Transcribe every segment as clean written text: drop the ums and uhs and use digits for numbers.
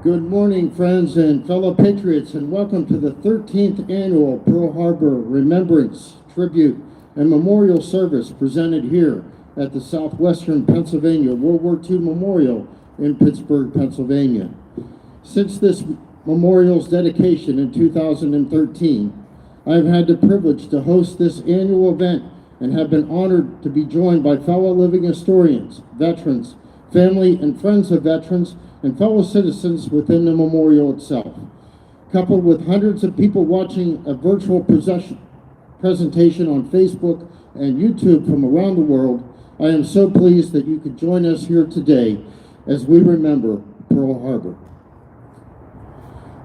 Good morning, friends and fellow patriots, and welcome to the 13th annual Pearl Harbor Remembrance, Tribute, and Memorial Service presented here at the Southwestern Pennsylvania World War II Memorial in Pittsburgh, Pennsylvania. Since this memorial's dedication in 2013, I have had the privilege to host this annual event and have been honored to be joined by fellow living historians, veterans, family and friends of veterans, and fellow citizens within the memorial itself. Coupled with hundreds of people watching a virtual presentation on Facebook and YouTube from around the world, I am so pleased that you could join us here today as we remember Pearl Harbor.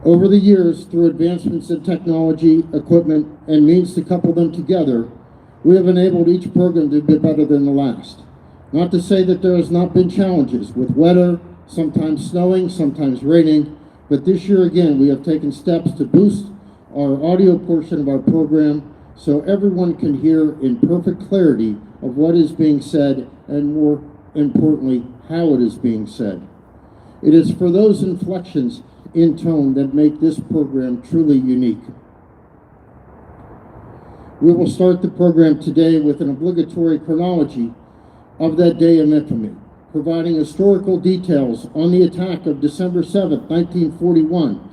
Over the years, through advancements in technology, equipment, and means to couple them together, we have enabled each program to be better than the last. Not to say that there has not been challenges with weather, sometimes snowing, sometimes raining, but this year again we have taken steps to boost our audio portion of our program so everyone can hear in perfect clarity of what is being said and, more importantly, how it is being said. It is for those inflections in tone that make this program truly unique. We will start the program today with an obligatory chronology of that day of infamy, providing historical details on the attack of December 7th, 1941,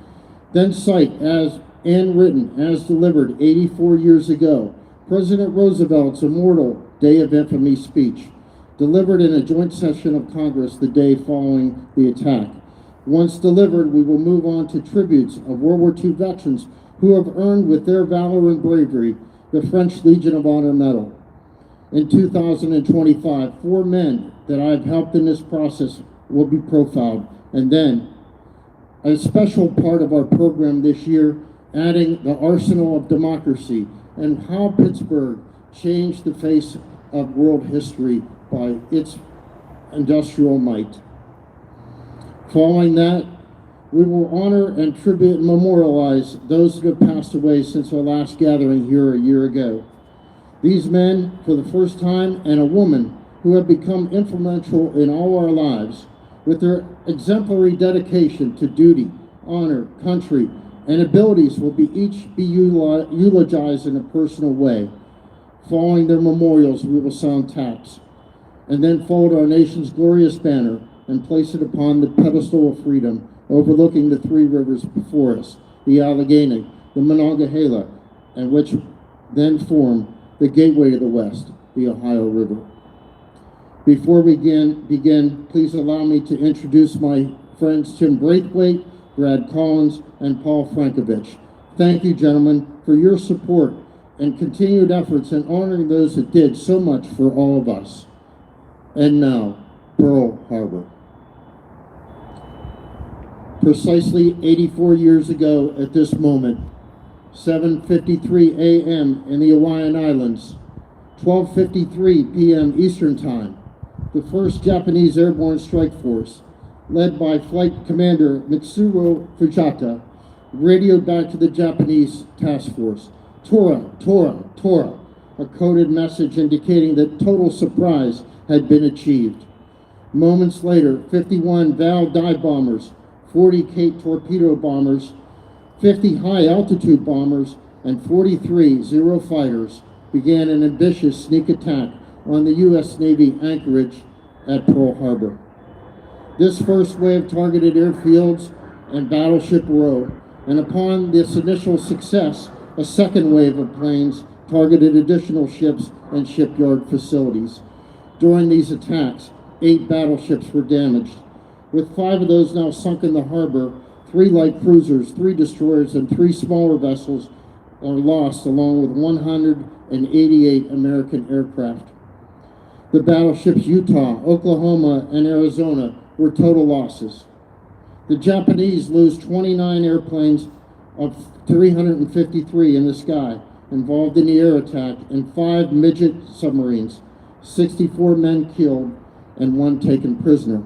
then cite as and written as delivered 84 years ago, President Roosevelt's immortal Day of Infamy speech, delivered in a joint session of Congress the day following the attack. Once delivered, we will move on to tributes of World War II veterans who have earned with their valor and bravery the French Legion of Honor Medal. In 2025, 4 men that I've helped in this process will be profiled, and then a special part of our program this year, adding the arsenal of democracy and how Pittsburgh changed the face of world history by its industrial might. Following that, we will honor and tribute and memorialize those that have passed away since our last gathering here a year ago. These men, for the first time, and a woman who have become influential in all our lives with their exemplary dedication to duty, honor, country, and abilities will each be eulogized in a personal way. Following their memorials, we will sound taps, and then fold our nation's glorious banner and place it upon the pedestal of freedom overlooking the 3 rivers before us, the Allegheny, the Monongahela, and which then form the gateway to the West, the Ohio River. Before we begin, please allow me to introduce my friends Tim Braithwaite, Brad Collins, and Paul Frankovich. Thank you, gentlemen, for your support and continued efforts in honoring those that did so much for all of us. And now, Pearl Harbor. Precisely 84 years ago at this moment, 7:53 a.m. in the Hawaiian Islands, 12:53 p.m. Eastern Time, the 1st Japanese Airborne Strike Force, led by Flight Commander Mitsuro Fujita, radioed back to the Japanese task force, "Tora, Tora, Tora," a coded message indicating that total surprise had been achieved. Moments later, 51 Val dive bombers, 40 Kate torpedo bombers, 50 high-altitude bombers, and 43 Zero fighters began an ambitious sneak attack on the U.S. Navy anchorage at Pearl Harbor. This first wave targeted airfields and Battleship Row, and upon this initial success, a second wave of planes targeted additional ships and shipyard facilities. During these attacks, 8 battleships were damaged, with 5 of those now sunk in the harbor. 3 light cruisers, 3 destroyers, and 3 smaller vessels are lost, along with 188 American aircraft. The battleships Utah, Oklahoma, and Arizona were total losses. The Japanese lose 29 airplanes of 353 in the sky involved in the air attack, and 5 midget submarines, 64 men killed, and 1 taken prisoner.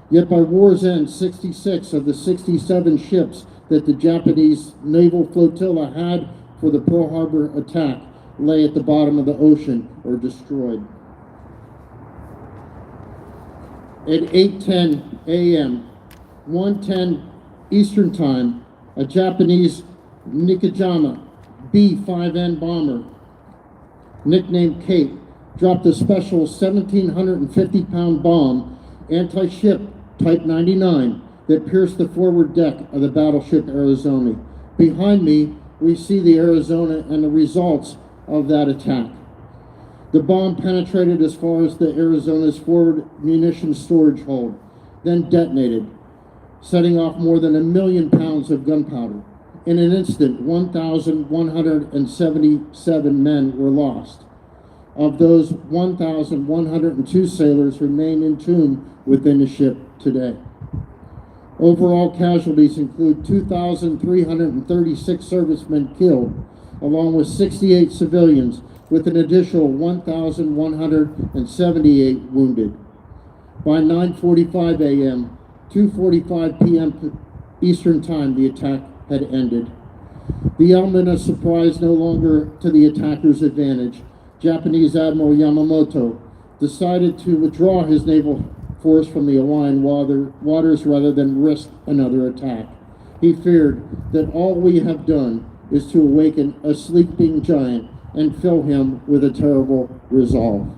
Yet by war's end, 66 of the 67 ships that the Japanese naval flotilla had for the Pearl Harbor attack lay at the bottom of the ocean or destroyed. At 8:10 a.m., 110 Eastern Time, a Japanese Nikijima B-5N bomber, nicknamed Kate, dropped a special 1,750-pound bomb, anti-ship Type 99, that pierced the forward deck of the battleship Arizona. Behind me, we see the Arizona and the results of that attack. The bomb penetrated as far as the Arizona's forward munitions storage hold, then detonated, setting off more than 1 million pounds of gunpowder. In an instant, 1,177 men were lost. Of those, 1,102 sailors remain entombed within the ship today. Overall casualties include 2,336 servicemen killed, along with 68 civilians, with an additional 1,178 wounded. By 9:45 a.m., 2:45 p.m. Eastern Time, the attack had ended. The element of surprise no longer to the attacker's advantage. Japanese Admiral Yamamoto decided to withdraw his naval force from the Hawaiian waters rather than risk another attack. He feared that all we have done is to awaken a sleeping giant and fill him with a terrible resolve.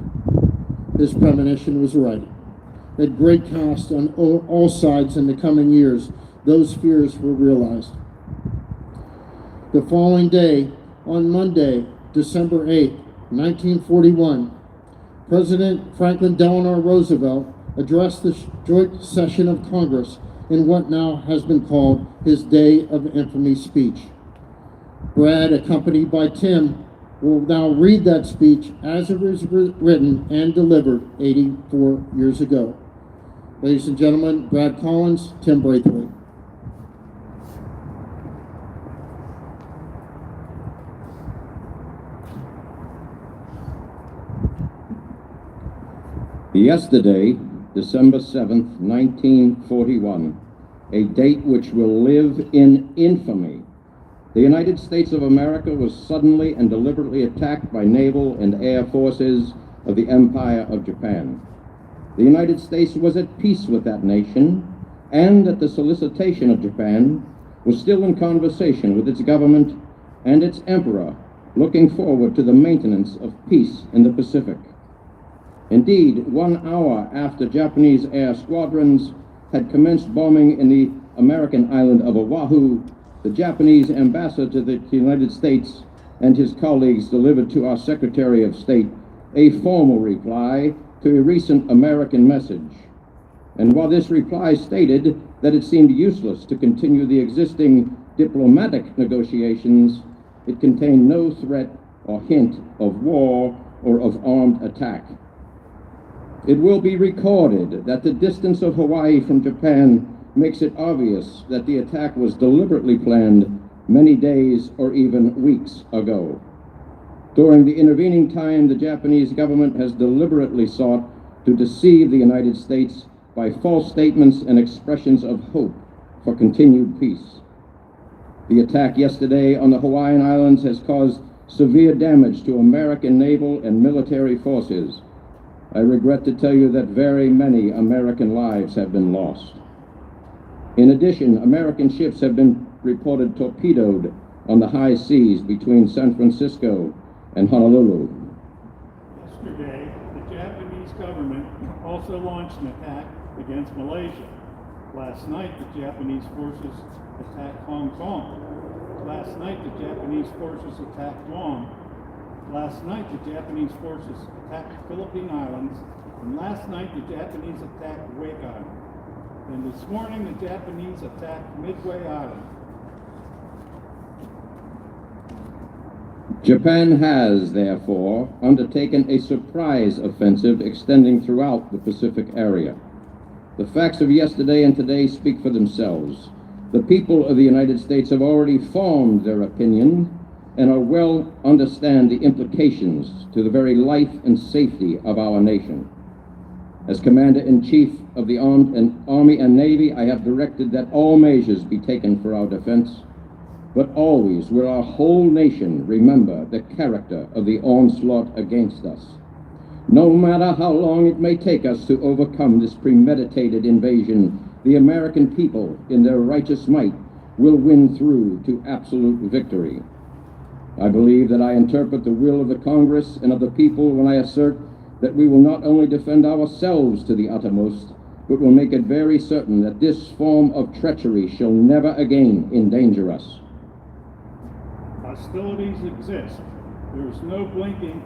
His premonition was right. At great cost on all sides in the coming years, those fears were realized. The following day, on Monday, December 8, 1941, President Franklin Delano Roosevelt addressed the joint session of Congress in what now has been called his Day of Infamy speech. Brad, accompanied by Tim, will now read that speech as it was written and delivered 84 years ago. Ladies and gentlemen, Brad Collins, Tim Braithwaite. Yesterday, December 7th, 1941, a date which will live in infamy, the United States of America was suddenly and deliberately attacked by naval and air forces of the Empire of Japan. The United States was at peace with that nation, and at the solicitation of Japan, was still in conversation with its government and its emperor, looking forward to the maintenance of peace in the Pacific. Indeed, 1 hour after Japanese air squadrons had commenced bombing in the American island of Oahu, the Japanese ambassador to the United States and his colleagues delivered to our Secretary of State a formal reply to a recent American message. And while this reply stated that it seemed useless to continue the existing diplomatic negotiations, it contained no threat or hint of war or of armed attack. It will be recorded that the distance of Hawaii from Japan makes it obvious that the attack was deliberately planned many days or even weeks ago. During the intervening time, the Japanese government has deliberately sought to deceive the United States by false statements and expressions of hope for continued peace. The attack yesterday on the Hawaiian Islands has caused severe damage to American naval and military forces. I regret to tell you that very many American lives have been lost. In addition, American ships have been reported torpedoed on the high seas between San Francisco and Honolulu. Yesterday, the Japanese government also launched an attack against Malaysia. Last night, the Japanese forces attacked Hong Kong. Last night, the Japanese forces attacked Guam. Last night, the Japanese forces attacked the Philippine Islands. And last night, the Japanese attacked Wake Island. And this morning, the Japanese attacked Midway Island. Japan has, therefore, undertaken a surprise offensive extending throughout the Pacific area. The facts of yesterday and today speak for themselves. The people of the United States have already formed their opinion and are well understand the implications to the very life and safety of our nation. As Commander-in-Chief of the Army and Navy, I have directed that all measures be taken for our defense, but always will our whole nation remember the character of the onslaught against us. No matter how long it may take us to overcome this premeditated invasion, the American people, in their righteous might, will win through to absolute victory. I believe that I interpret the will of the Congress and of the people when I assert that we will not only defend ourselves to the uttermost, but will make it very certain that this form of treachery shall never again endanger us. Hostilities exist. There is no blinking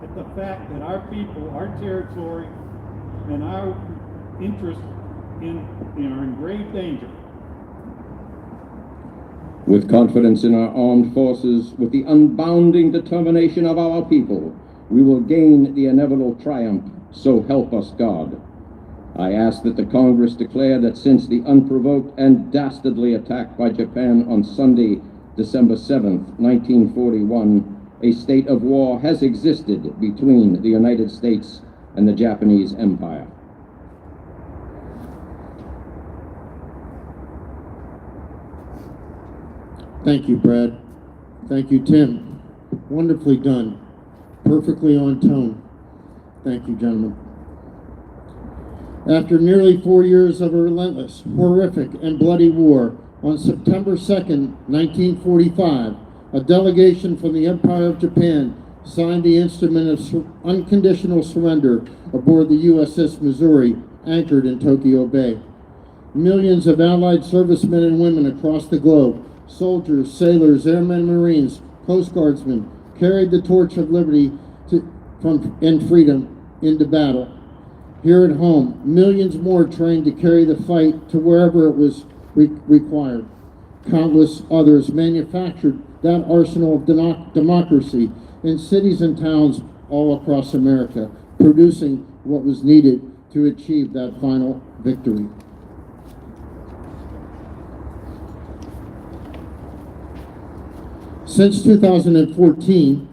at the fact that our people, our territory, and our interests are in grave danger. With confidence in our armed forces, with the unbounding determination of our people, we will gain the inevitable triumph, so help us God. I ask that the Congress declare that since the unprovoked and dastardly attack by Japan on Sunday, December 7th, 1941, a state of war has existed between the United States and the Japanese Empire. Thank you, Brad. Thank you, Tim. Wonderfully done. Perfectly on tone. Thank you, gentlemen. After nearly 4 years of a relentless, horrific, and bloody war, on September 2nd, 1945, a delegation from the Empire of Japan signed the instrument of unconditional surrender aboard the USS Missouri, anchored in Tokyo Bay. Millions of Allied servicemen and women across the globe, soldiers, sailors, airmen, Marines, Coast Guardsmen, carried the torch of liberty and freedom into battle. Here at home, millions more trained to carry the fight to wherever it was required. Countless others manufactured that arsenal of democracy in cities and towns all across America, producing what was needed to achieve that final victory. Since 2014,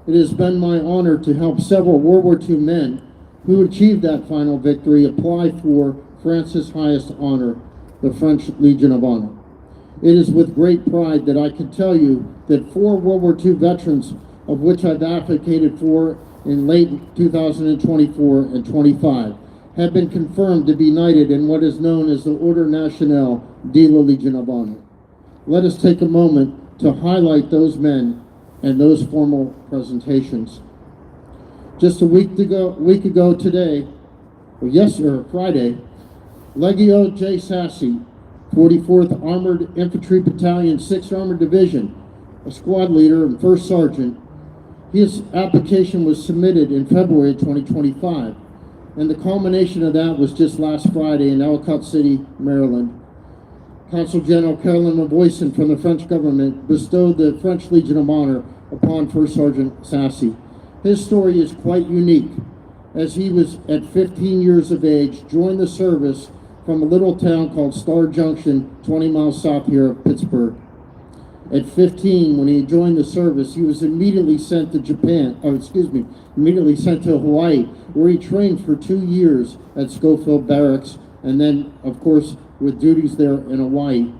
it has been my honor to help several World War II men who achieved that final victory apply for France's highest honor, the French Legion of Honor. It is with great pride that I can tell you that 4 World War II veterans, of which I've advocated for in late 2024 and 25, have been confirmed to be knighted in what is known as the Ordre National de la Legion of Honor. Let us take a moment to highlight those men and those formal presentations. Just a week ago today, Friday, Legio J. Sassy, 44th Armored Infantry Battalion, 6th Armored Division, a squad leader and first sergeant. His application was submitted in February 2025, and the culmination of that was just last Friday in Ellicott City, Maryland. Consul General Caroline Mavoisin from the French government bestowed the French Legion of Honor upon First Sergeant Sassy. His story is quite unique, as he was at 15 years of age, joined the service from a little town called Star Junction, 20 miles south here of Pittsburgh. At 15, when he joined the service, he was immediately sent to immediately sent to Hawaii, where he trained for 2 years at Schofield Barracks, and then, of course, with duties there in Hawaii.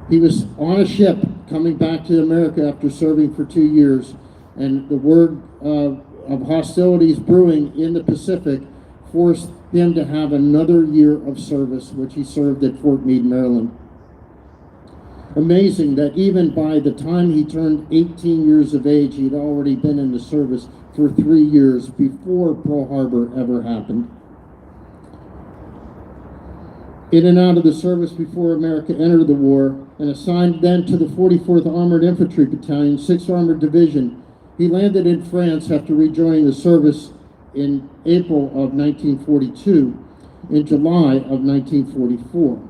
He was on a ship coming back to America after serving for 2 years, and the word of hostilities brewing in the Pacific forced him to have another year of service, which he served at Fort Meade, Maryland. Amazing that even by the time he turned 18 years of age, he'd already been in the service for 3 years before Pearl Harbor ever happened. In and out of the service before America entered the war, and assigned then to the 44th Armored Infantry Battalion, 6th Armored Division, he landed in France after rejoining the service in April of 1942, in July of 1944.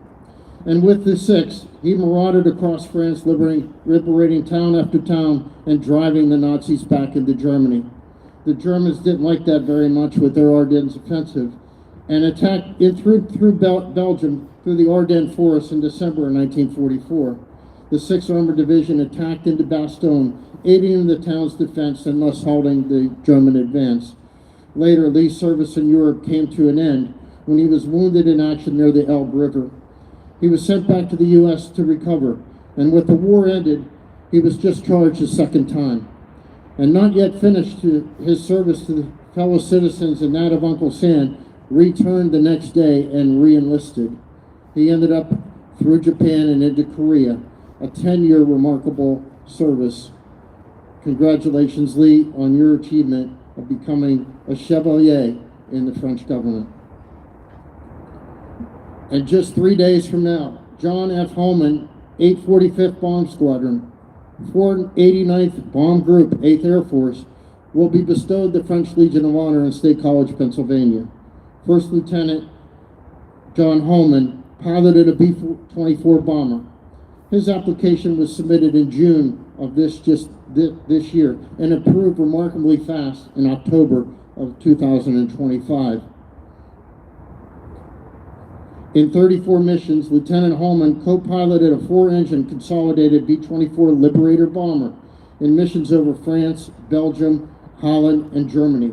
And with the 6th, he marauded across France, liberating town after town and driving the Nazis back into Germany. The Germans didn't like that very much with their Ardennes offensive, and attacked through Belgium through the Ardennes Forest in December of 1944. The 6th Armored Division attacked into Bastogne, aiding in the town's defense and thus halting the German advance. Later, Lee's service in Europe came to an end when he was wounded in action near the Elbe River. He was sent back to the U.S. to recover, and with the war ended, he was discharged a second time. And not yet finished his service to the fellow citizens and that of Uncle Sam, returned the next day and re-enlisted. He ended up through Japan and into Korea, a 10-year remarkable service. Congratulations, Lee, on your achievement of becoming a Chevalier in the French government. And just 3 days from now, John F. Holman, 845th Bomb Squadron, 489th Bomb Group, 8th Air Force, will be bestowed the French Legion of Honor in State College, Pennsylvania. First Lieutenant John Holman piloted a B-24 bomber. His application was submitted in June of this year and approved remarkably fast in October of 2025. In 34 missions, Lieutenant Holman co-piloted a 4-engine consolidated B-24 Liberator bomber in missions over France, Belgium, Holland, and Germany.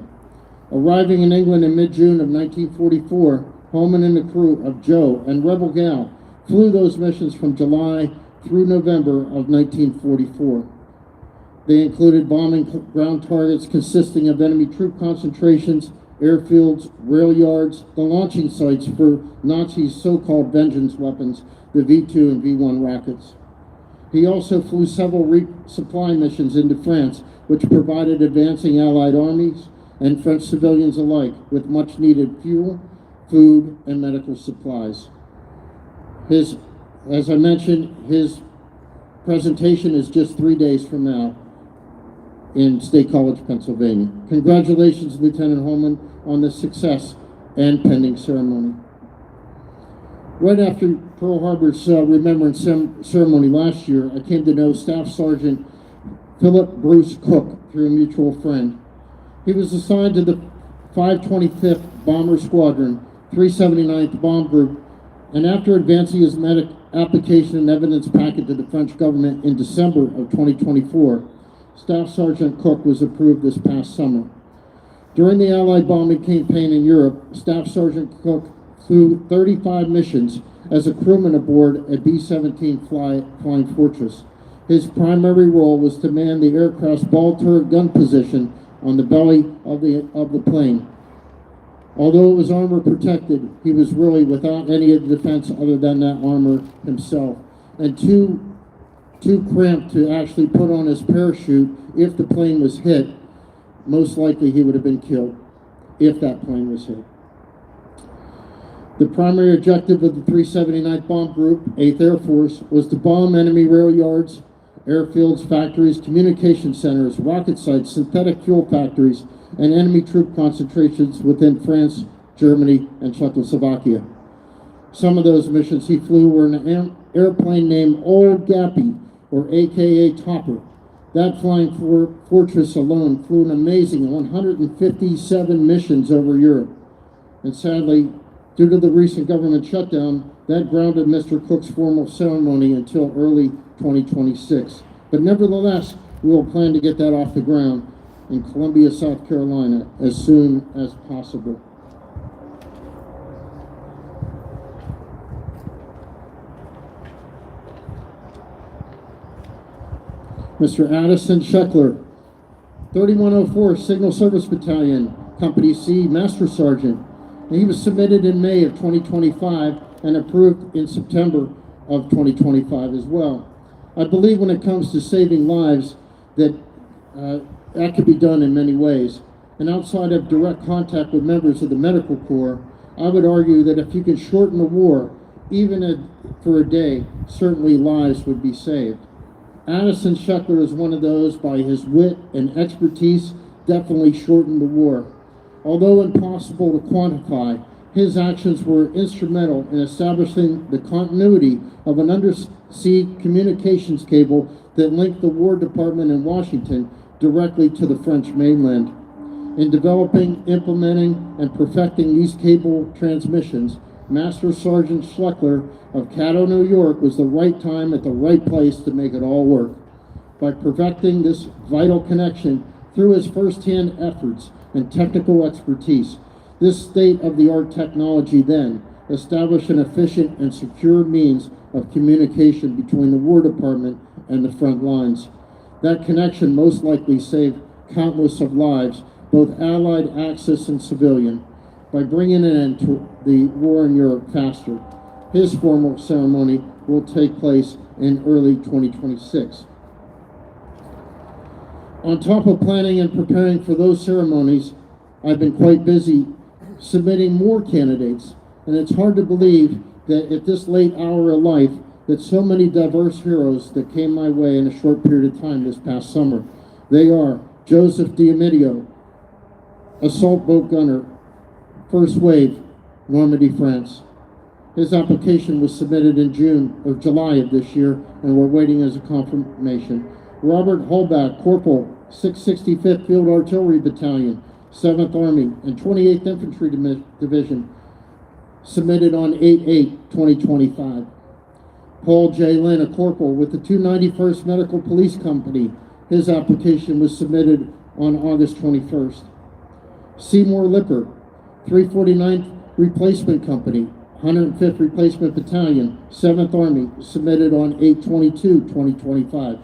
Arriving in England in mid-June of 1944, Holman and the crew of Joe and Rebel Gal flew those missions from July through November of 1944. They included bombing ground targets consisting of enemy troop concentrations, airfields, rail yards, the launching sites for Nazis' so-called vengeance weapons, the V-2 and V-1 rockets. He also flew several resupply missions into France, which provided advancing Allied armies and French civilians alike with much-needed fuel, food, and medical supplies. As I mentioned, his presentation is just 3 days from now in State College, Pennsylvania. Congratulations, Lieutenant Holman, on the success and pending ceremony. Right after Pearl Harbor's Remembrance ceremony last year, I came to know Staff Sergeant Philip Bruce Cook through a mutual friend. He was assigned to the 525th Bomber Squadron, 379th Bomb Group, and after advancing his medic application and evidence packet to the French government in December of 2024, Staff Sergeant Cook was approved this past summer. During the Allied bombing campaign in Europe, Staff Sergeant Cook flew 35 missions as a crewman aboard a B-17 Flying Fortress. His primary role was to man the aircraft's ball turret gun position on the belly of the plane. Although it was armor protected, he was really without any of the defense other than that armor himself, and too cramped to actually put on his parachute if the plane was hit. Most likely he would have been killed if that plane was hit. The primary objective of the 379th Bomb Group, 8th Air Force, was to bomb enemy rail yards, airfields, factories, communication centers, rocket sites, synthetic fuel factories, and enemy troop concentrations within France, Germany, and Czechoslovakia. Some of those missions he flew were in an airplane named Old Gappy, or AKA Topper. That flying fortress alone flew an amazing 157 missions over Europe. And sadly, due to the recent government shutdown, that grounded Mr. Cook's formal ceremony until early 2026. But nevertheless, we will plan to get that off the ground in Columbia, South Carolina, as soon as possible. Mr. Addison Scheckler, 3104 Signal Service Battalion, Company C, Master Sergeant. He was submitted in May of 2025 and approved in September of 2025 as well. I believe when it comes to saving lives that that could be done in many ways. And outside of direct contact with members of the medical corps, I would argue that if you can shorten the war, even for a day, certainly lives would be saved. Addison Scheckler is one of those, by his wit and expertise, definitely shortened the war. Although impossible to quantify, his actions were instrumental in establishing the continuity of an undersea communications cable that linked the War Department in Washington directly to the French mainland. In developing, implementing, and perfecting these cable transmissions, Master Sergeant Scheckler of Caddo, New York, was the right time at the right place to make it all work. By perfecting this vital connection through his first-hand efforts and technical expertise, this state-of-the-art technology then established an efficient and secure means of communication between the War Department and the front lines. That connection most likely saved countless of lives, both Allied, Axis, and civilian. by bringing an end to the war in Europe faster. His formal ceremony will take place in early 2026. On top of planning and preparing for those ceremonies, I've been quite busy submitting more candidates, and it's hard to believe that at this late hour of life that so many diverse heroes that came my way in a short period of time this past summer. They are Joseph Diamidio, assault boat gunner, First Wave, Normandy, France. His application was submitted in July of this year, and we're waiting as a confirmation. Robert Holbach, Corporal, 665th Field Artillery Battalion, 7th Army, and 28th Infantry Division, submitted on 8/8/2025. Paul J. Lynn, a corporal with the 291st Medical Police Company. His application was submitted on August 21st. Seymour Lipper, 349th Replacement Company, 105th Replacement Battalion, 7th Army, submitted on 8/22/2025.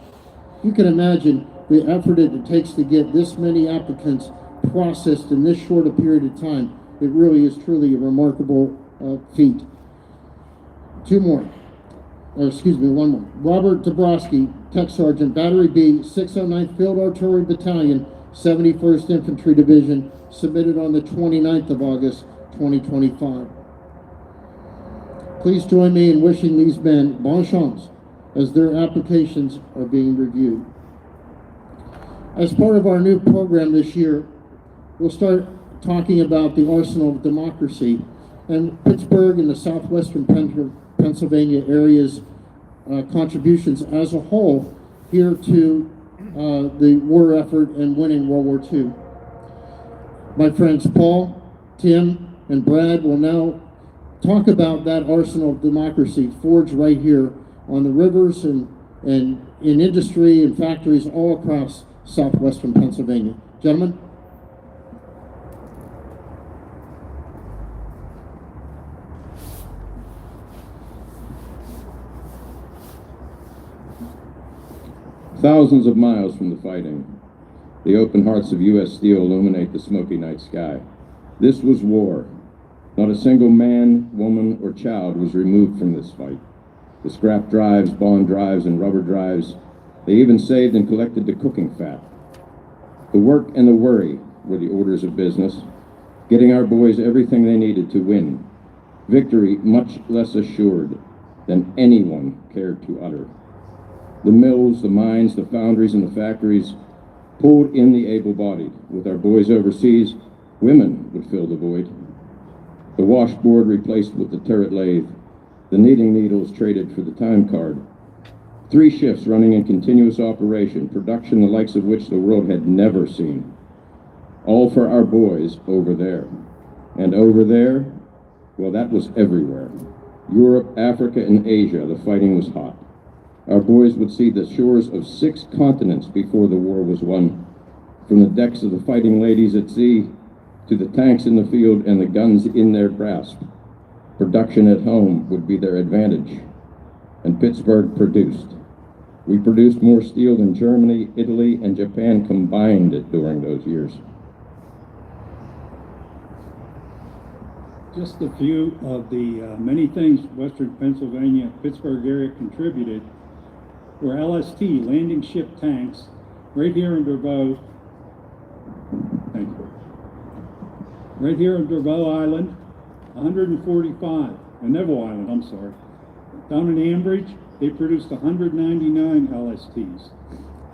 You can imagine the effort it takes to get this many applicants processed in this short a period of time. It really is truly a remarkable feat. One more. Robert Dabrowski, Tech Sergeant, Battery B, 609th Field Artillery Battalion, 71st Infantry Division, submitted on the 29th of August, 2025. Please join me in wishing these men bon chance as their applications are being reviewed. As part of our new program this year, we'll start talking about the arsenal of democracy and Pittsburgh and the Southwestern Pennsylvania area's contributions as a whole here to the war effort and winning World War II. My friends Paul, Tim, and Brad will now talk about that arsenal of democracy forged right here on the rivers and in industry and factories all across Southwestern Pennsylvania. Gentlemen. Thousands of miles from the fighting, the open hearts of U.S. Steel illuminate the smoky night sky. This was war. Not a single man, woman, or child was removed from this fight. The scrap drives, bond drives, and rubber drives, they even saved and collected the cooking fat. The work and the worry were the orders of business, getting our boys everything they needed to win. Victory much less assured than anyone cared to utter. The mills, the mines, the foundries, and the factories pulled in the able-bodied. With our boys overseas, women would fill the void. The washboard replaced with the turret lathe. The knitting needles traded for the time card. 3 shifts running in continuous operation, production the likes of which the world had never seen. All for our boys over there. And over there, well, that was everywhere. Europe, Africa, and Asia, the fighting was hot. Our boys would see the shores of 6 continents before the war was won. From the decks of the fighting ladies at sea to the tanks in the field and the guns in their grasp. Production at home would be their advantage. And Pittsburgh produced. We produced more steel than Germany, Italy, and Japan combined during those years. Just a few of the many things Western Pennsylvania, Pittsburgh area contributed were LST, landing ship tanks, right here in Dervaux. Thank you. Right here in Dervaux Island, 145, Neville Island, I'm sorry. Down in Ambridge, they produced 199 LSTs.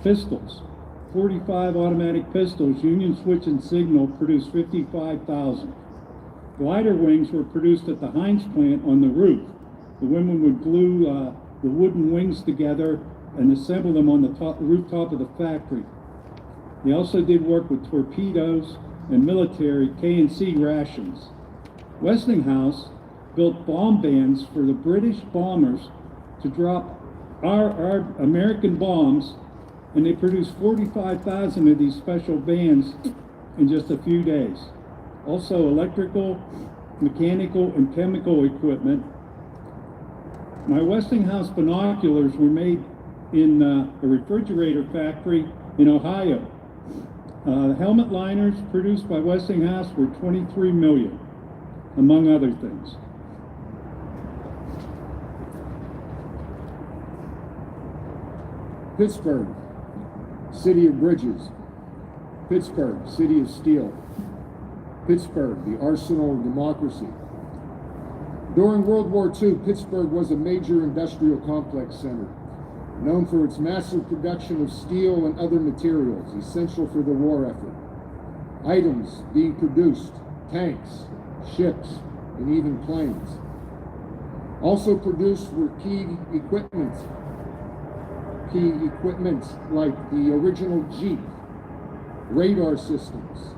Pistols, 45 automatic pistols, Union Switch and Signal produced 55,000. Glider wings were produced at the Heinz plant on the roof. The women would glue the wooden wings together and assemble them on the rooftop of the factory. They also did work with torpedoes and military K&C rations. Westinghouse built bomb bands for the British bombers to drop our American bombs, and they produced 45,000 of these special bands in just a few days. Also electrical, mechanical, and chemical equipment. My Westinghouse binoculars were made in a refrigerator factory in Ohio. Helmet liners produced by Westinghouse were 23 million. among other things. Pittsburgh, city of bridges. Pittsburgh, city of steel. Pittsburgh, the arsenal of democracy. During World War II, Pittsburgh was a major industrial complex center, known for its massive production of steel and other materials essential for the war effort. Items being produced, tanks, ships, and even planes. Also produced were key equipment like the original Jeep, radar systems,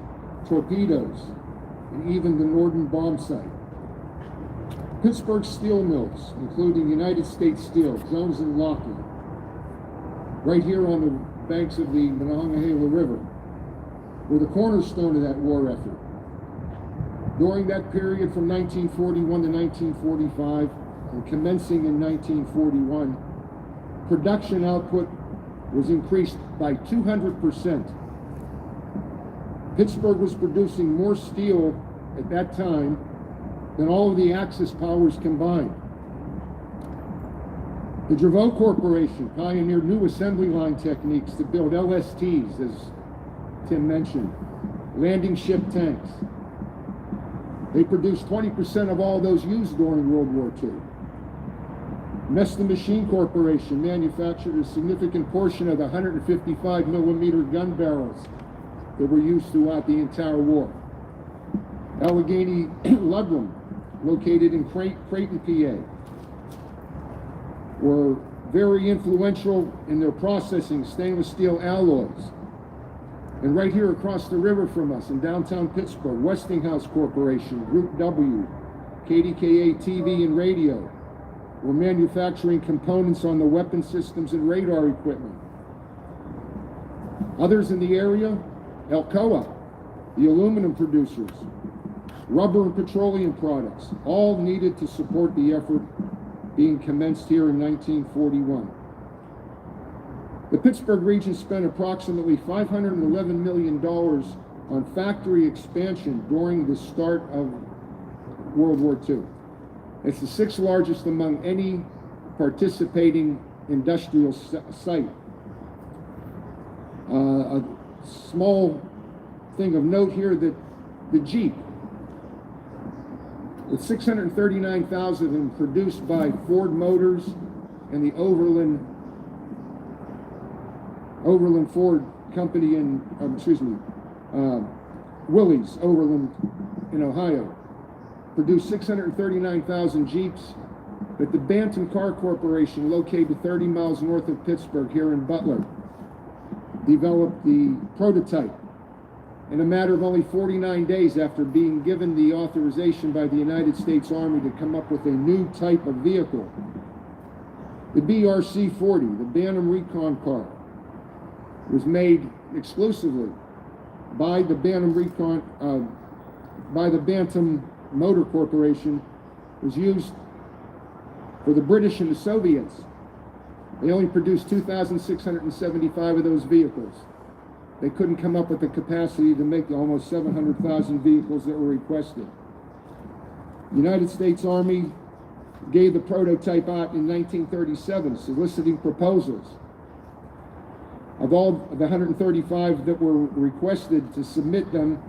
torpedoes, and even the Norden bomb sight. Pittsburgh steel mills, including United States Steel, Jones and Lockheed, right here on the banks of the Monongahela River, were the cornerstone of that war effort. During that period from 1941 to 1945, and commencing in 1941, production output was increased by 200%. Pittsburgh was producing more steel at that time than all of the Axis powers combined. The Draveau Corporation pioneered new assembly line techniques to build LSTs, as Tim mentioned, landing ship tanks. They produced 20% of all those used during World War II. Nesta Machine Corporation manufactured a significant portion of the 155 millimeter gun barrels that were used throughout the entire war. Allegheny Ludlam, located in Creighton, PA, were very influential in their processing stainless steel alloys. And right here across the river from us in downtown Pittsburgh, Westinghouse Corporation, Group W, KDKA TV and radio were manufacturing components on the weapon systems and radar equipment. Others in the area, Alcoa, the aluminum producers, rubber and petroleum products, all needed to support the effort being commenced here in 1941. The Pittsburgh region spent approximately $511 million on factory expansion during the start of World War II. It's the sixth largest among any participating industrial site. A small thing of note here that the Jeep, with 639,000 of them produced by Ford Motors and the Overland Ford Company in, Willys, Overland in Ohio, produced 639,000 Jeeps, but the Bantam Car Corporation, located 30 miles north of Pittsburgh here in Butler, developed the prototype in a matter of only 49 days after being given the authorization by the United States Army to come up with a new type of vehicle. The BRC-40, the Bantam Recon car, was made exclusively by the Bantam Motor Corporation, was used for the British and the Soviets. They only produced 2,675 of those vehicles. They couldn't come up with the capacity to make the almost 700,000 vehicles that were requested. The United States Army gave the prototype out in 1937, soliciting proposals. Of all the 135 that were requested to submit them,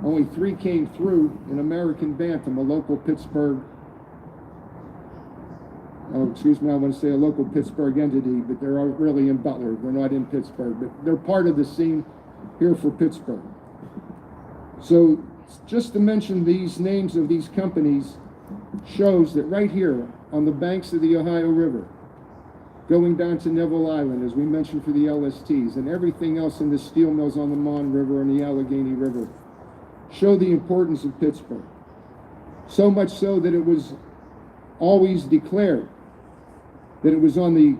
only 3 came through in American Bantam, a local Pittsburgh, I want to say a local Pittsburgh entity, but they're really in Butler. They're not in Pittsburgh, but they're part of the scene here for Pittsburgh. So just to mention these names of these companies shows that right here on the banks of the Ohio River, going down to Neville Island, as we mentioned for the LSTs, and everything else in the steel mills on the Mon River and the Allegheny River, show the importance of Pittsburgh. So much so that it was always declared that it was on the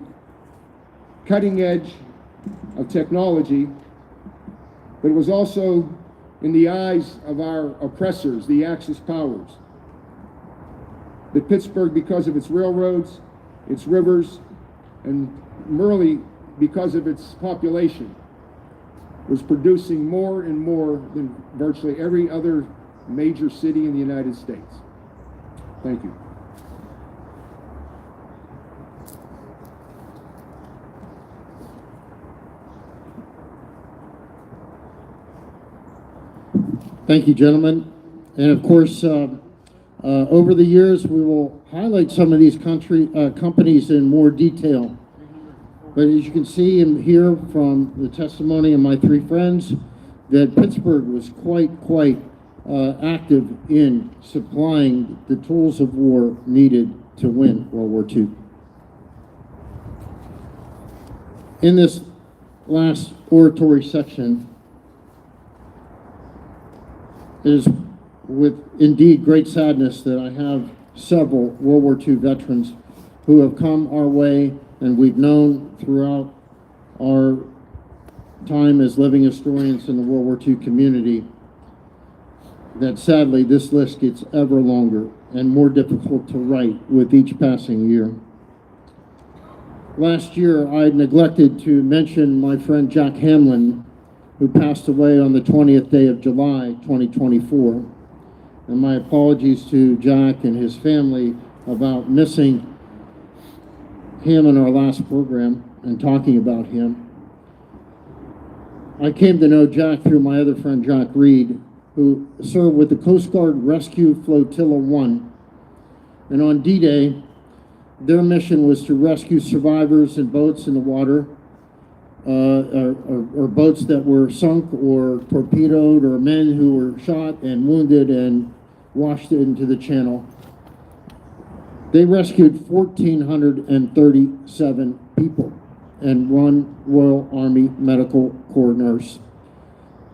cutting edge of technology, but it was also in the eyes of our oppressors, the Axis powers. That Pittsburgh, because of its railroads, its rivers, and merely because of its population, was producing more and more than virtually every other major city in the United States. Thank you. Thank you, gentlemen. And of course, over the years, we will highlight some of these companies in more detail. But as you can see and hear from the testimony of my three friends, that Pittsburgh was quite active in supplying the tools of war needed to win World War II. In this last oratory section, it is with indeed great sadness that I have several World War II veterans who have come our way and we've known throughout our time as living historians in the World War II community that sadly this list gets ever longer and more difficult to write with each passing year. Last year, I neglected to mention my friend Jack Hamlin, who passed away on the 20th day of July, 2024. And my apologies to Jack and his family about missing him in our last program and talking about him. I came to know Jack through my other friend, Jack Reed, who served with the Coast Guard Rescue Flotilla 1. And on D-Day, their mission was to rescue survivors in boats in the water, or boats that were sunk or torpedoed, or men who were shot and wounded and washed into the channel. They rescued 1,437 people and one Royal Army Medical Corps nurse.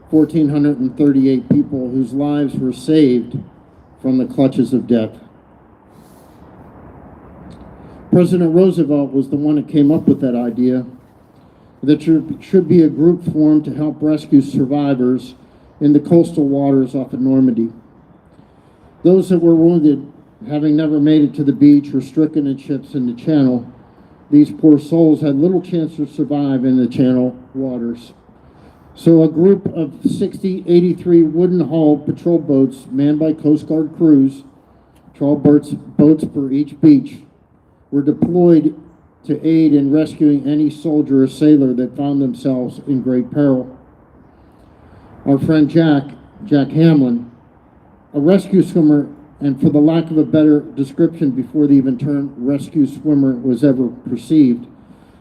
1,438 people whose lives were saved from the clutches of death. President Roosevelt was the one that came up with that idea, that there should be a group formed to help rescue survivors in the coastal waters off of Normandy. Those that were wounded, having never made it to the beach or stricken in ships in the channel, these poor souls had little chance to survive in the channel waters. So a group of 83 wooden-hulled patrol boats manned by Coast Guard crews, 12 boats per each beach, were deployed to aid in rescuing any soldier or sailor that found themselves in great peril. Our friend Jack Hamlin, a rescue swimmer, and for the lack of a better description before the even term rescue swimmer was ever perceived,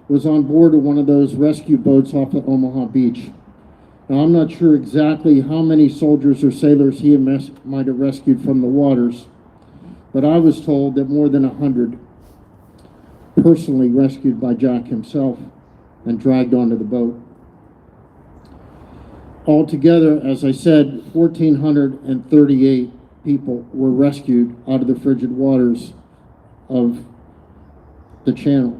was on board of one of those rescue boats off of Omaha Beach. Now, I'm not sure exactly how many soldiers or sailors he might have rescued from the waters, but I was told that more than 100 personally rescued by Jack himself and dragged onto the boat. Altogether, as I said, 1,438 people were rescued out of the frigid waters of the channel.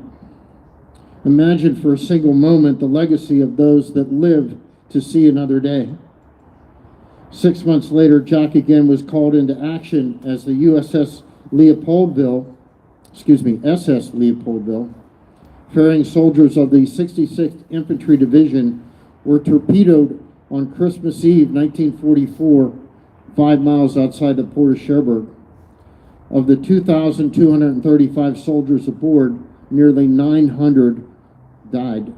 Imagine for a single moment the legacy of those that live to see another day. 6 months later, Jack again was called into action as the SS Leopoldville, ferrying soldiers of the 66th Infantry Division were torpedoed on Christmas Eve, 1944, 5 miles outside the port of Cherbourg. Of the 2,235 soldiers aboard, nearly 900 died.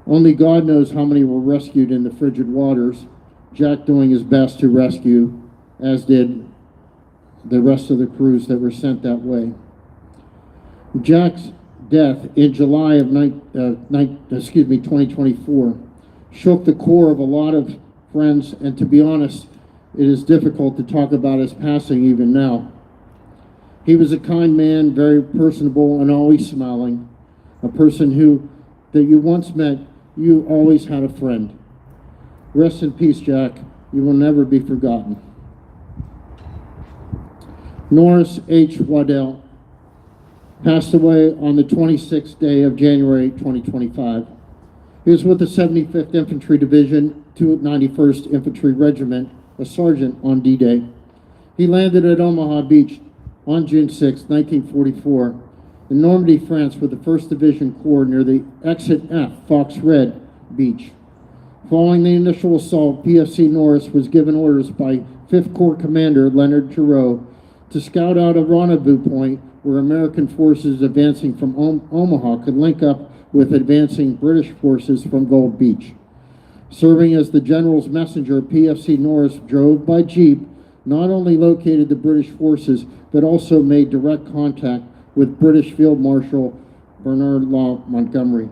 Only God knows how many were rescued in the frigid waters, Jack doing his best to rescue, as did the rest of the crews that were sent that way. Jack's death in July of 2024 shook the core of a lot of friends, and to be honest, it is difficult to talk about his passing even now. He was a kind man, very personable and always smiling, a person that you once met, you always had a friend. Rest in peace, Jack. You will never be forgotten. Norris H. Waddell passed away on the 26th day of January 2025. He was with the 75th Infantry Division, 291st Infantry Regiment, a sergeant on D-Day. He landed at Omaha Beach on June 6, 1944, in Normandy, France, with the 1st Division Corps near the Exit F Fox Red Beach. Following the initial assault, PFC Norris was given orders by 5th Corps Commander Leonard Giroux to scout out a rendezvous point where American forces advancing from Omaha could link up with advancing British forces from Gold Beach. Serving as the general's messenger, PFC Norris drove by jeep, not only located the British forces, but also made direct contact with British Field Marshal Bernard Law Montgomery.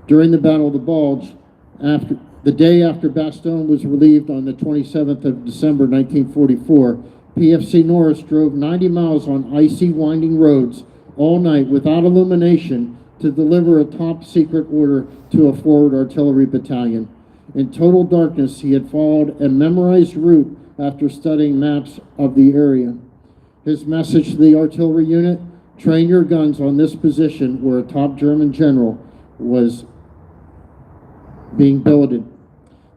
During the Battle of the Bulge, the day after Bastogne was relieved on the 27th of December 1944, PFC Norris drove 90 miles on icy, winding roads all night without illumination to deliver a top-secret order to a forward artillery battalion. In total darkness, he had followed a memorized route after studying maps of the area. His message to the artillery unit: train your guns on this position where a top German general was being billeted.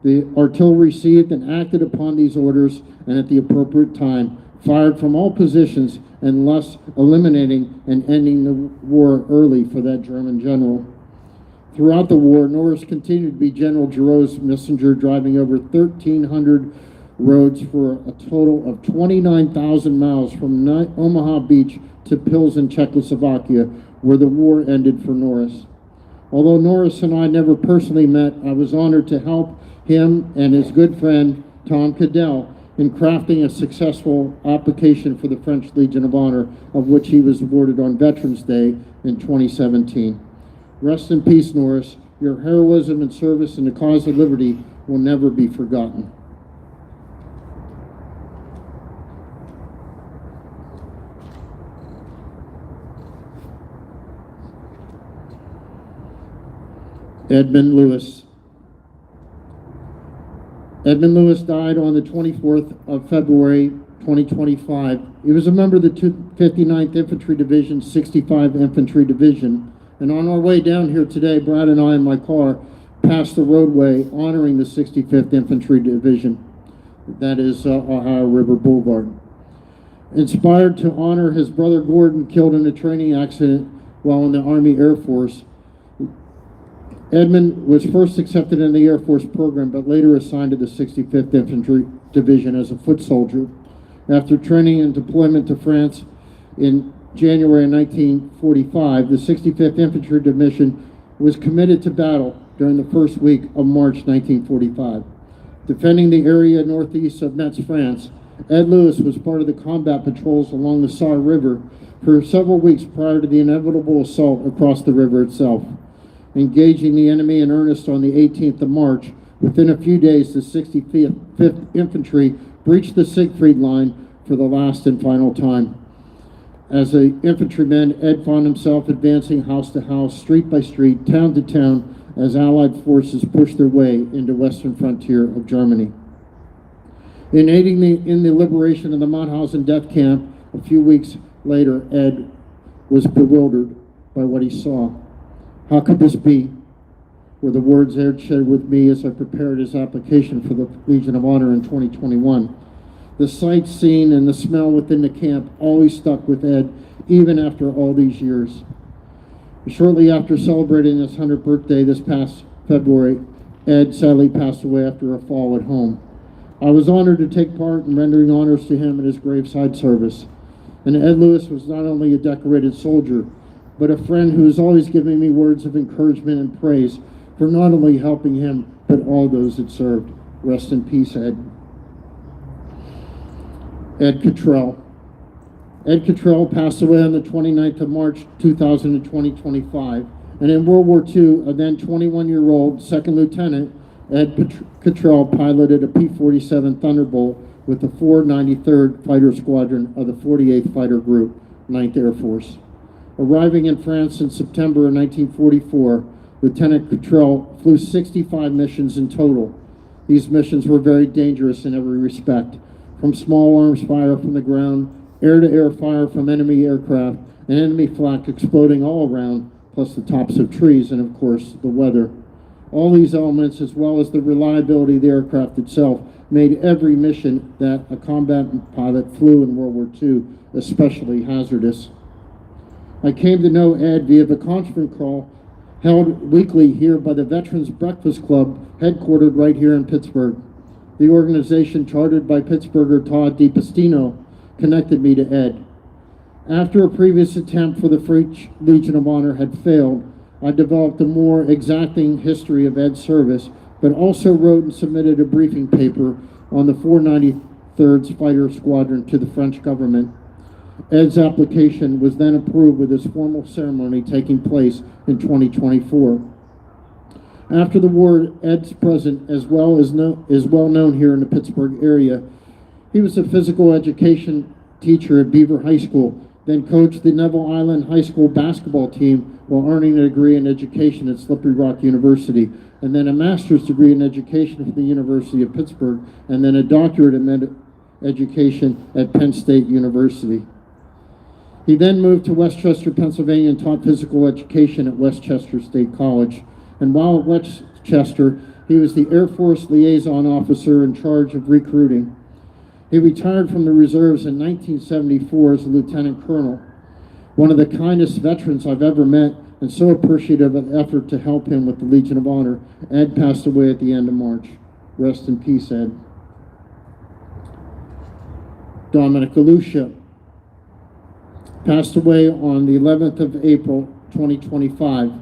The artillery received and acted upon these orders, and at the appropriate time fired from all positions, and thus eliminating and ending the war early for that German general. Throughout the war, Norris continued to be General Giroux's messenger, driving over 1,300 roads for a total of 29,000 miles from Omaha Beach to Pilsen, Czechoslovakia, where the war ended for Norris. Although Norris and I never personally met, I was honored to help him and his good friend, Tom Cadell, in crafting a successful application for the French Legion of Honor, of which he was awarded on Veterans Day in 2017. Rest in peace, Norris. Your heroism and service in the cause of liberty will never be forgotten. Edmund Lewis. Edmund Lewis died on the 24th of February, 2025. He was a member of the 59th Infantry Division, 65 Infantry Division. And on our way down here today, Brad and I in my car passed the roadway honoring the 65th Infantry Division. That is Ohio River Boulevard. Inspired to honor his brother Gordon, killed in a training accident while in the Army Air Force, Edmund was first accepted in the Air Force program, but later assigned to the 65th Infantry Division as a foot soldier. After training and deployment to France in January 1945, the 65th Infantry Division was committed to battle during the first week of March 1945. Defending the area northeast of Metz, France, Ed Lewis was part of the combat patrols along the Saar River for several weeks prior to the inevitable assault across the river itself. Engaging the enemy in earnest on the 18th of March, within a few days, the 65th Infantry breached the Siegfried Line for the last and final time. As an infantryman, Ed found himself advancing house to house, street by street, town to town, as Allied forces pushed their way into western frontier of Germany. In aiding in the liberation of the Mauthausen death camp, a few weeks later, Ed was bewildered by what he saw. How could this be? Were the words Ed shared with me as I prepared his application for the Legion of Honor in 2021. The sight seen and the smell within the camp always stuck with Ed, even after all these years. Shortly after celebrating his 100th birthday this past February, Ed sadly passed away after a fall at home. I was honored to take part in rendering honors to him in his graveside service. And Ed Lewis was not only a decorated soldier, but a friend who has always given me words of encouragement and praise for not only helping him, but all those that served. Rest in peace, Ed. Ed Cottrell. Ed Cottrell passed away on the 29th of March, 2025. And in World War II, a then 21-year-old second lieutenant, Ed Cottrell piloted a P-47 Thunderbolt with the 493rd Fighter Squadron of the 48th Fighter Group, 9th Air Force. Arriving in France in September of 1944, Lieutenant Cottrell flew 65 missions in total. These missions were very dangerous in every respect, from small arms fire from the ground, air-to-air fire from enemy aircraft, and enemy flak exploding all around, plus the tops of trees and, of course, the weather. All these elements, as well as the reliability of the aircraft itself, made every mission that a combatant pilot flew in World War II especially hazardous. I came to know Ed via the conference call held weekly here by the Veterans Breakfast Club, headquartered right here in Pittsburgh. The organization, chartered by Pittsburgher Todd DiPastino, connected me to Ed. After a previous attempt for the French Legion of Honor had failed, I developed a more exacting history of Ed's service, but also wrote and submitted a briefing paper on the 493rd Fighter Squadron to the French government. Ed's application was then approved with his formal ceremony taking place in 2024. After the war, Ed's present is well known here in the Pittsburgh area. He was a physical education teacher at Beaver High School, then coached the Neville Island High School basketball team while earning a degree in education at Slippery Rock University, and then a master's degree in education from the University of Pittsburgh, and then a doctorate in education at Penn State University. He then moved to Westchester, Pennsylvania, and taught physical education at Westchester State College. And while at Westchester, he was the Air Force liaison officer in charge of recruiting. He retired from the reserves in 1974 as a lieutenant colonel. One of the kindest veterans I've ever met, and so appreciative of the effort to help him with the Legion of Honor. Ed passed away at the end of March. Rest in peace, Ed. Dominic Alusha passed away on the 11th of April, 2025.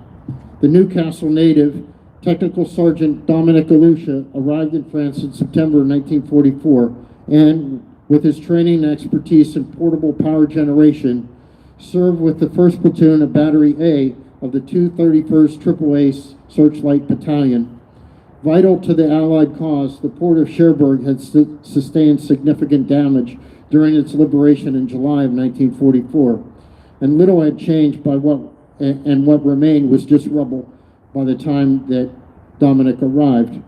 The Newcastle native, Technical Sergeant Dominic Alusha, arrived in France in September 1944, and with his training and expertise in portable power generation, served with the 1st Platoon of Battery A of the 231st AAA Searchlight Battalion. Vital to the Allied cause, the port of Cherbourg had sustained significant damage during its liberation in July of 1944, and little had changed by what remained was just rubble by the time that Dominic arrived.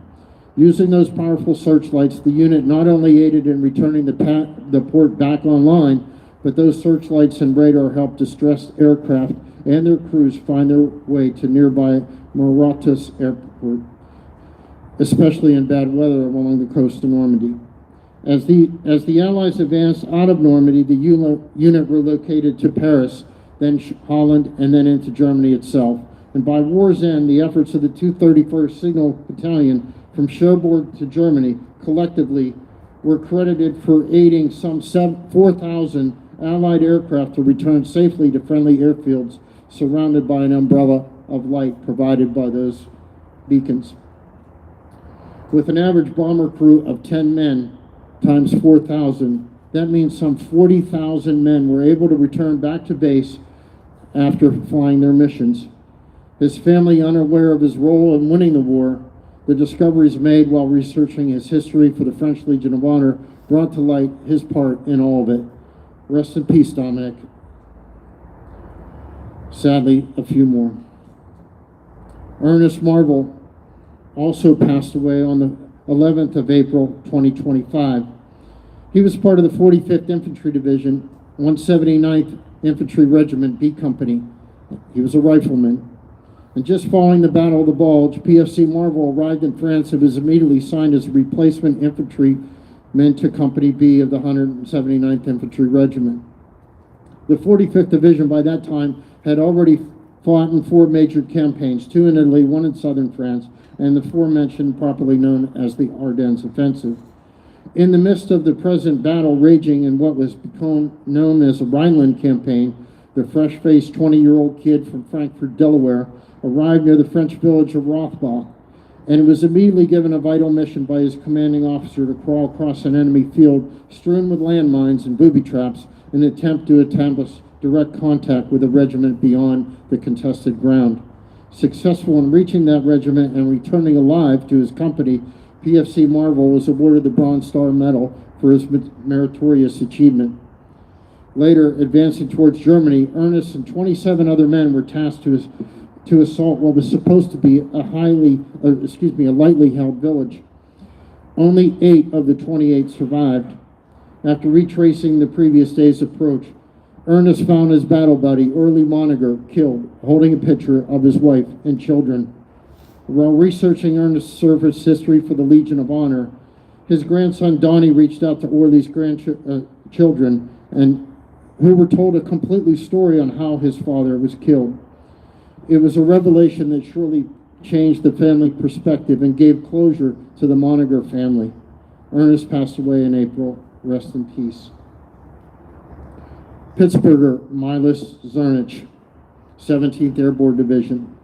Using those powerful searchlights, the unit not only aided in returning the port back online, but those searchlights and radar helped distressed aircraft and their crews find their way to nearby Mauritius Airport, especially in bad weather along the coast of Normandy. As the Allies advanced out of Normandy, the unit relocated to Paris, then Holland, and then into Germany itself. And by war's end, the efforts of the 231st Signal Battalion from Cherbourg to Germany collectively were credited for aiding some 4,000 Allied aircraft to return safely to friendly airfields surrounded by an umbrella of light provided by those beacons. With an average bomber crew of 10 men times 4,000, that means some 40,000 men were able to return back to base after flying their missions. His family, unaware of his role in winning the war, the discoveries made while researching his history for the French Legion of Honor brought to light his part in all of it. Rest in peace, Dominic. Sadly, a few more. Ernest Marvel also passed away on the 11th of April, 2025. He was part of the 45th Infantry Division, 179th Infantry Regiment B Company. He was a rifleman. And just following the Battle of the Bulge, PFC Marvel arrived in France and was immediately signed as a replacement infantryman to Company B of the 179th Infantry Regiment. The 45th Division by that time had already fought in 4 major campaigns, 2 in Italy, 1 in southern France, and the aforementioned properly known as the Ardennes Offensive. In the midst of the present battle raging in what was become known as the Rhineland Campaign, the fresh-faced 20-year-old kid from Frankfort, Delaware, arrived near the French village of Rothbach, and was immediately given a vital mission by his commanding officer to crawl across an enemy field strewn with landmines and booby traps in an attempt to establish direct contact with a regiment beyond the contested ground. Successful in reaching that regiment and returning alive to his company, PFC Marvel was awarded the Bronze Star Medal for his meritorious achievement. Later, advancing towards Germany, Ernest and 27 other men were tasked to assault what was supposed to be a lightly held village. Only 8 of the 28 survived. After retracing the previous day's approach, Ernest found his battle buddy, Early Moniger, killed, holding a picture of his wife and children. While researching Ernest's service history for the Legion of Honor, his grandson Donnie reached out to Orley's grandchildren, and who were told a completely story on how his father was killed. It was a revelation that surely changed the family perspective and gave closure to the Moniger family. Ernest passed away in April. Rest in peace. Pittsburgher Milas Zernich, 17th Airborne Division.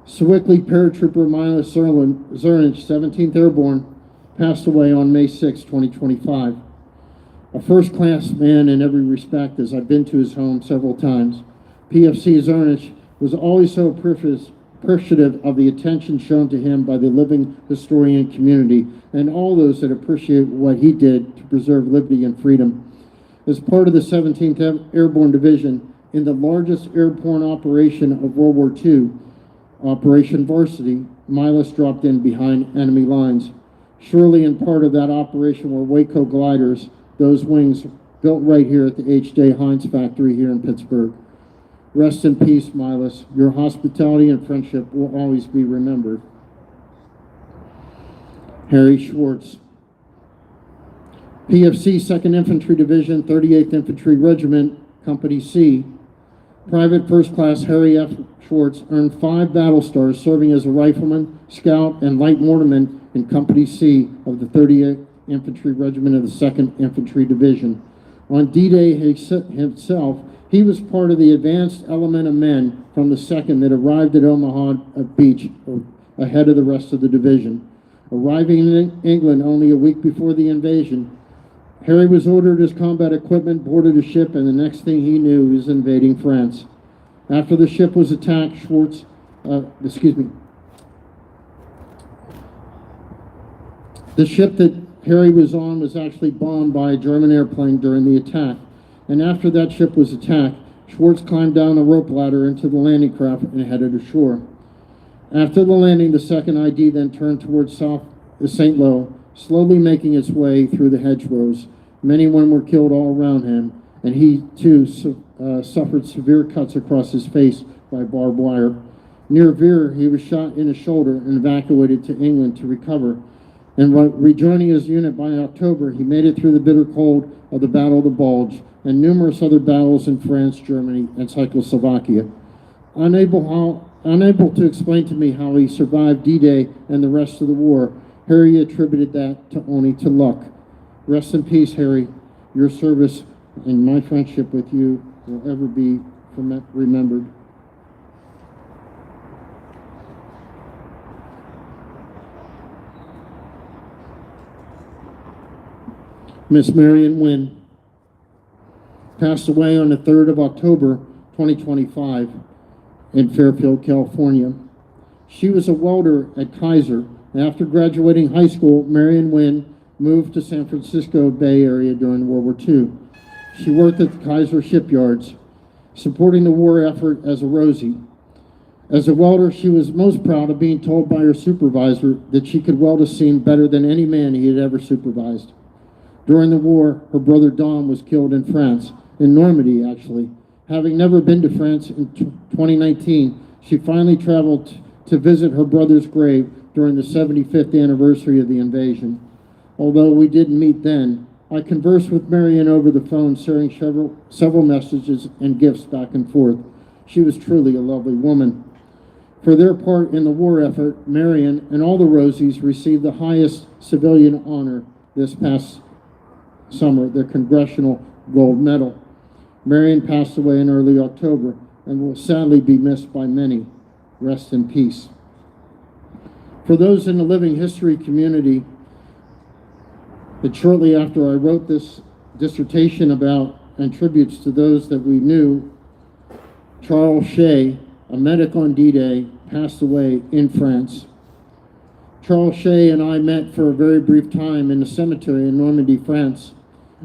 Sewickley Paratrooper Milas Zernich, 17th Airborne, passed away on May 6, 2025. A first-class man in every respect, as I've been to his home several times. PFC Zernich was always so appreciative of the attention shown to him by the living historian community and all those that appreciate what he did to preserve liberty and freedom. As part of the 17th Airborne Division, in the largest airborne operation of World War II, Operation Varsity, Milas dropped in behind enemy lines. Surely in part of that operation were Waco gliders, those wings built right here at the H.J. Heinz factory here in Pittsburgh. Rest in peace, Milas. Your hospitality and friendship will always be remembered. Harry Schwartz. PFC 2nd Infantry Division, 38th Infantry Regiment, Company C. Private First Class Harry F. Schwartz earned 5 battle stars serving as a rifleman, scout, and light mortarman in Company C of the 38th Infantry Regiment of the 2nd Infantry Division. On D-Day himself, he was part of the advanced element of men from the 2nd that arrived at Omaha Beach ahead of the rest of the division. Arriving in England only a week before the invasion, Harry was ordered his combat equipment, boarded a ship, and the next thing he knew, he was invading France. After the ship was attacked, the ship that Harry was on was actually bombed by a German airplane during the attack. And after that ship was attacked, Schwartz climbed down a rope ladder into the landing craft and headed ashore. After the landing, the 2nd ID then turned towards St. Lo, slowly making its way through the hedgerows. Many men were killed all around him, and he too suffered severe cuts across his face by barbed wire. Near Veer, he was shot in the shoulder and evacuated to England to recover. And rejoining his unit by October, he made it through the bitter cold of the Battle of the Bulge and numerous other battles in France, Germany, and Czechoslovakia. Unable to explain to me how he survived D-Day and the rest of the war, Harry attributed that only to luck. Rest in peace, Harry. Your service and my friendship with you will ever be remembered. Miss Marion Wynn passed away on the 3rd of October, 2025 in Fairfield, California. She was a welder at Kaiser, and after graduating high school, Marion Wynn moved to San Francisco Bay Area during World War II. She worked at the Kaiser shipyards, supporting the war effort as a Rosie. As a welder, she was most proud of being told by her supervisor that she could weld a seam better than any man he had ever supervised. During the war, her brother Don was killed in France, in Normandy actually. Having never been to France in 2019, she finally traveled to visit her brother's grave during the 75th anniversary of the invasion. Although we didn't meet then, I conversed with Marion over the phone, sharing several messages and gifts back and forth. She was truly a lovely woman. For their part in the war effort, Marion and all the Rosies received the highest civilian honor this past summer, the Congressional Gold Medal. Marion passed away in early October and will sadly be missed by many. Rest in peace. For those in the living history community, that shortly after I wrote this dissertation about and tributes to those that we knew, Charles Shea, a medic on D-Day, passed away in France. Charles Shea and I met for a very brief time in the cemetery in Normandy, France.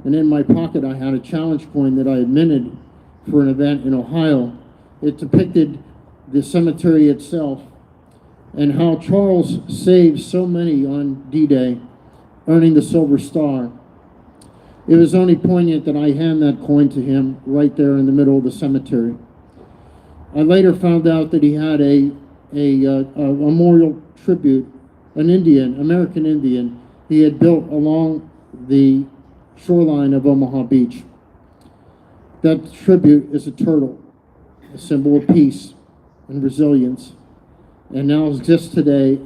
And in my pocket, I had a challenge coin that I had minted for an event in Ohio. It depicted the cemetery itself and how Charles saved so many on D-Day, earning the Silver Star. It was only poignant that I hand that coin to him right there in the middle of the cemetery. I later found out that he had a memorial tribute, an Indian, American Indian, he had built along the shoreline of Omaha Beach. That tribute is a turtle, a symbol of peace and resilience, and now exists today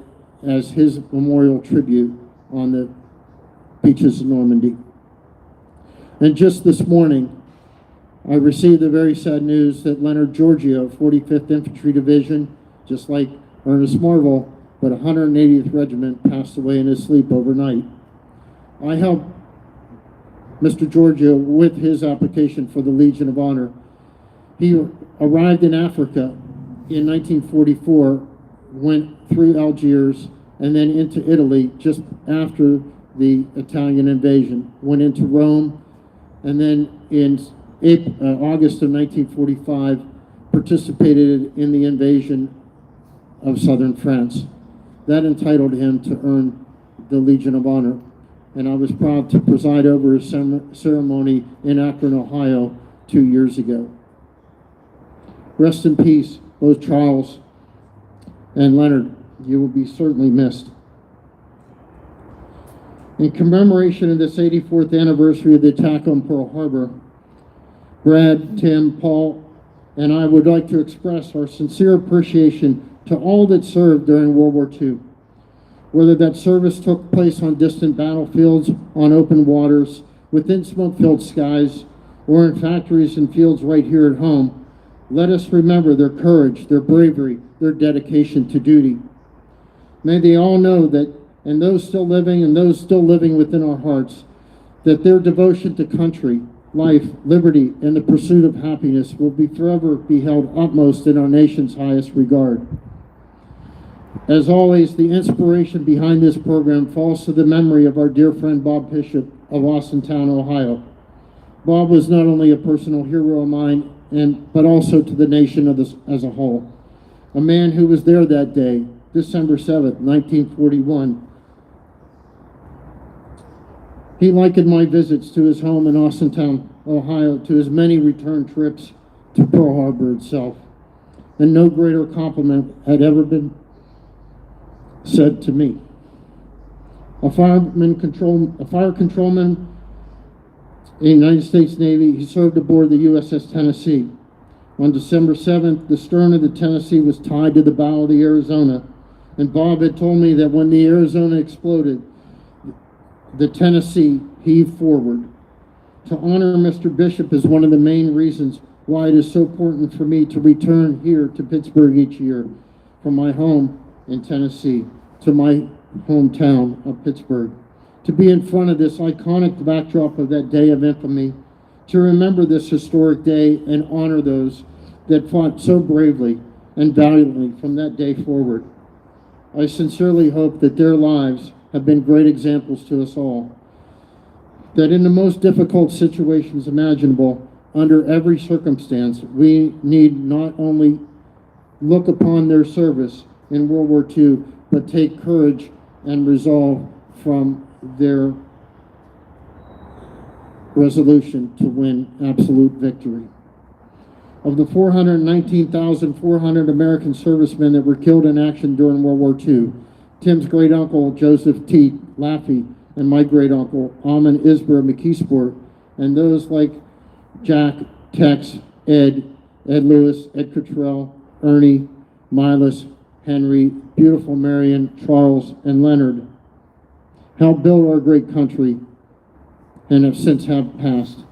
as his memorial tribute on the beaches of Normandy. And just this morning, I received the very sad news that Leonard Giorgio, 45th Infantry Division, just like Ernest Marvel, but 180th Regiment, passed away in his sleep overnight. I helped Mr. Giorgio with his application for the Legion of Honor. He arrived in Africa in 1944, went through Algiers, and then into Italy just after the Italian invasion. Went into Rome, and then in August of 1945, participated in the invasion of southern France. That entitled him to earn the Legion of Honor, and I was proud to preside over his ceremony in Akron, Ohio, 2 years ago. Rest in peace, both Charles and Leonard. You will be certainly missed. In commemoration of this 84th anniversary of the attack on Pearl Harbor, Brad, Tim, Paul, and I would like to express our sincere appreciation to all that served during World War II. Whether that service took place on distant battlefields, on open waters, within smoke-filled skies, or in factories and fields right here at home, let us remember their courage, their bravery, their dedication to duty. May they all know that, and those still living and those still living within our hearts, that their devotion to country, life, liberty, and the pursuit of happiness will forever be held utmost in our nation's highest regard. As always, the inspiration behind this program falls to the memory of our dear friend Bob Bishop of Austintown, Ohio. Bob was not only a personal hero of mine, but also to the nation as a whole. A man who was there that day, December 7th, 1941. He likened my visits to his home in Austintown, Ohio, to his many return trips to Pearl Harbor itself. And no greater compliment had ever been said to me. A fire controlman in the United States Navy, he served aboard the USS Tennessee. On December 7th, the stern of the Tennessee was tied to the bow of the Arizona, and Bob had told me that when the Arizona exploded, the Tennessee heaved forward. To honor Mr. Bishop is one of the main reasons why it is so important for me to return here to Pittsburgh each year, from my home in Tennessee to my hometown of Pittsburgh, to be in front of this iconic backdrop of that day of infamy, to remember this historic day and honor those that fought so bravely and valiantly from that day forward. I sincerely hope that their lives have been great examples to us all, that in the most difficult situations imaginable, under every circumstance, we need not only look upon their service in World War II, but take courage and resolve from their resolution to win absolute victory. Of the 419,400 American servicemen that were killed in action during World War II, Tim's great-uncle, Joseph T. Laffey, and my great-uncle, Almond Isbra McKeesport, and those like Jack, Tex, Ed Lewis, Ed Cottrell, Ernie, Milas, Henry, beautiful Marion, Charles, and Leonard, helped build our great country and have since passed,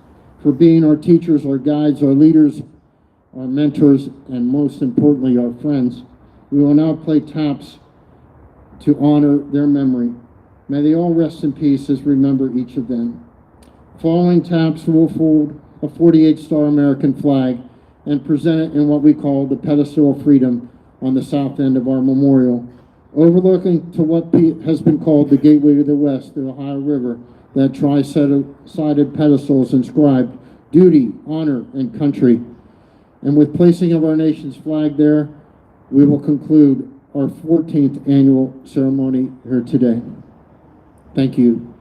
for being our teachers, our guides, our leaders, our mentors, and most importantly, our friends. We will now play taps to honor their memory. May they all rest in peace as we remember each of them. Following taps will fold a 48-star American flag and present it in what we call the pedestal of freedom on the south end of our memorial, overlooking to what has been called the gateway to the west, the Ohio River. That tri-sided pedestal is inscribed duty, honor, and country. And with placing of our nation's flag there, we will conclude our 14th annual ceremony here today. Thank you.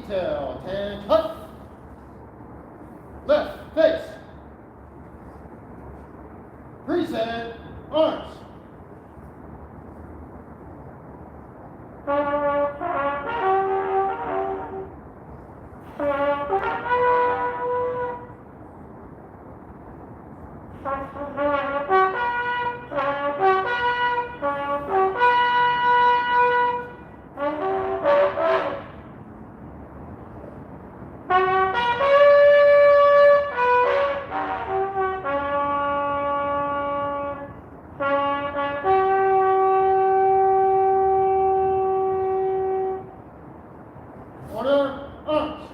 detail. And cut. Left, face. Present, arms. Order, arms.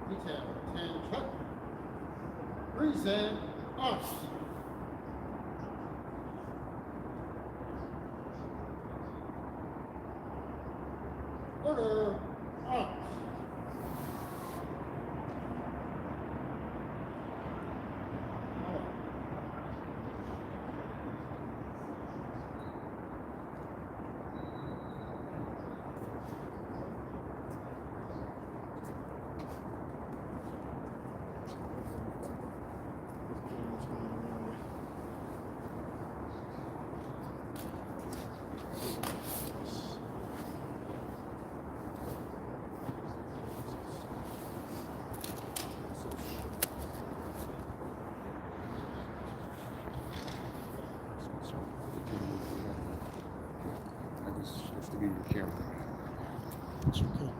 Detail 10 cut. Present us. Order up. I just have to get your camera. It's okay.